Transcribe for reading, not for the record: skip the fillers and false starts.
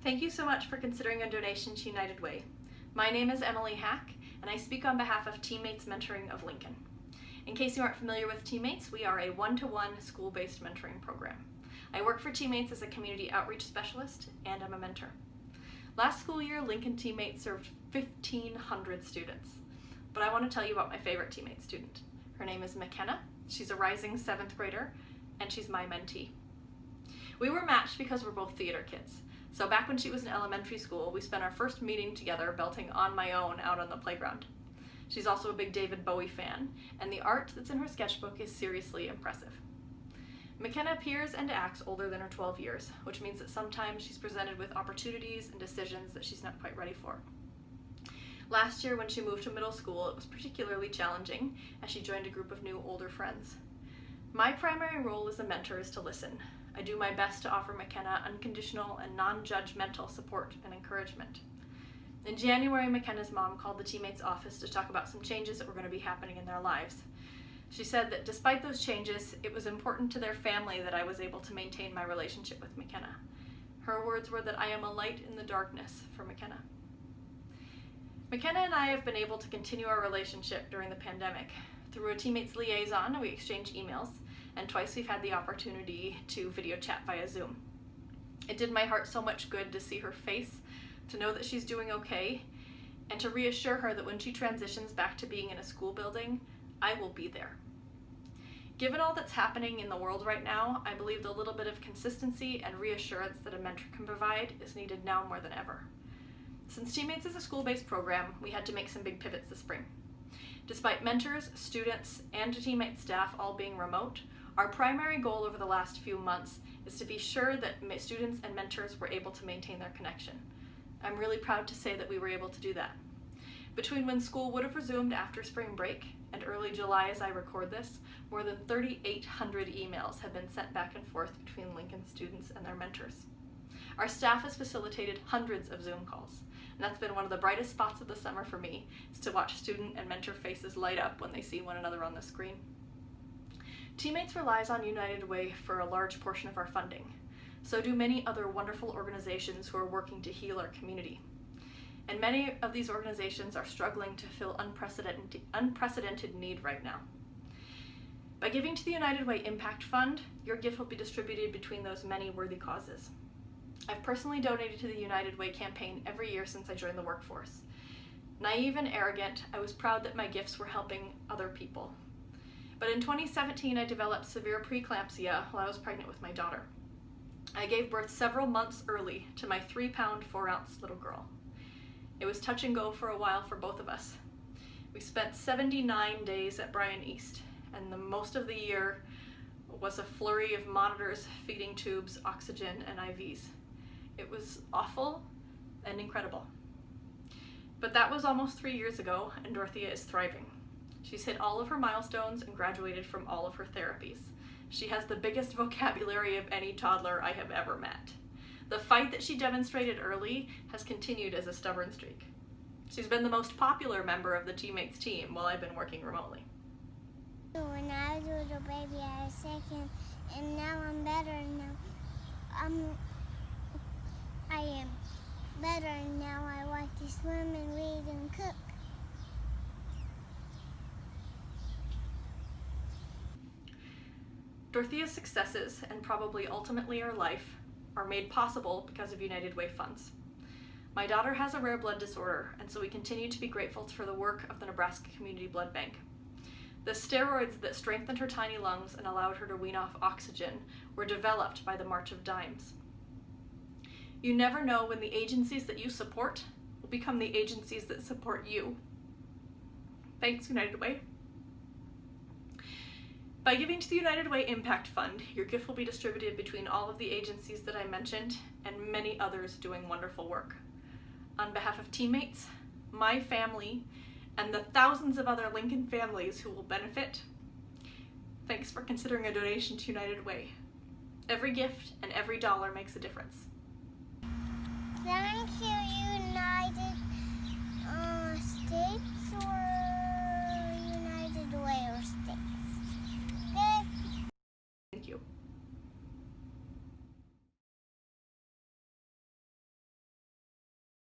Thank you so much for considering a donation to United Way. My name is Emily Haack, and I speak on behalf of TeamMates Mentoring of Lincoln. In case you aren't familiar with TeamMates, we are a one-to-one school-based mentoring program. I work for TeamMates as a community outreach specialist, and I'm a mentor. Last school year, Lincoln TeamMates served 1,500 students. But I want to tell you about my favorite TeamMates student. Her name is McKenna. She's a rising 7th grader, and she's my mentee. We were matched because we're both theater kids. So back when she was in elementary school, we spent our first meeting together belting On My Own out on the playground. She's also a big David Bowie fan, and the art that's in her sketchbook is seriously impressive. McKenna appears and acts older than her 12 years, which means that sometimes she's presented with opportunities and decisions that she's not quite ready for. Last year, when she moved to middle school, it was particularly challenging as she joined a group of new older friends. My primary role as a mentor is to listen. I do my best to offer McKenna unconditional and non-judgmental support and encouragement. In January, McKenna's mom called the TeamMates office to talk about some changes that were going to be happening in their lives. She said that despite those changes, it was important to their family that I was able to maintain my relationship with McKenna. Her words were that I am a light in the darkness for McKenna. McKenna and I have been able to continue our relationship during the pandemic. Through a TeamMates liaison, we exchange emails, and twice we've had the opportunity to video chat via Zoom. It did my heart so much good to see her face, to know that she's doing okay, and to reassure her that when she transitions back to being in a school building, I will be there. Given all that's happening in the world right now, I believe the little bit of consistency and reassurance that a mentor can provide is needed now more than ever. Since TeamMates is a school-based program, we had to make some big pivots this spring. Despite mentors, students, and TeamMates staff all being remote, our primary goal over the last few months is to be sure that students and mentors were able to maintain their connection. I'm really proud to say that we were able to do that. Between when school would have resumed after spring break and early July as I record this, more than 3,800 emails have been sent back and forth between Lincoln students and their mentors. Our staff has facilitated hundreds of Zoom calls, and that's been one of the brightest spots of the summer for me, is to watch student and mentor faces light up when they see one another on the screen. TeamMates relies on United Way for a large portion of our funding. So do many other wonderful organizations who are working to heal our community. And many of these organizations are struggling to fill unprecedented need right now. By giving to the United Way Impact Fund, your gift will be distributed between those many worthy causes. I've personally donated to the United Way campaign every year since I joined the workforce. Naive and arrogant, I was proud that my gifts were helping other people. But in 2017, I developed severe preeclampsia while I was pregnant with my daughter. I gave birth several months early to my 3-pound, 4-ounce little girl. It was touch and go for a while for both of us. We spent 79 days at Bryan East, and the most of the year was a flurry of monitors, feeding tubes, oxygen, and IVs. It was awful and incredible. But that was almost 3 years ago, and Dorothea is thriving. She's hit all of her milestones and graduated from all of her therapies. She has the biggest vocabulary of any toddler I have ever met. The fight that she demonstrated early has continued as a stubborn streak. She's been the most popular member of the TeamMates team while I've been working remotely. When I was a little baby, I was sick, and now I'm better. I am better, and now I like to swim and read and cook. Dorothea's successes, and probably ultimately her life, are made possible because of United Way funds. My daughter has a rare blood disorder, and so we continue to be grateful for the work of the Nebraska Community Blood Bank. The steroids that strengthened her tiny lungs and allowed her to wean off oxygen were developed by the March of Dimes. You never know when the agencies that you support will become the agencies that support you. Thanks, United Way. By giving to the United Way Impact Fund, your gift will be distributed between all of the agencies that I mentioned and many others doing wonderful work. On behalf of TeamMates, my family, and the thousands of other Lincoln families who will benefit, thanks for considering a donation to United Way. Every gift and every dollar makes a difference.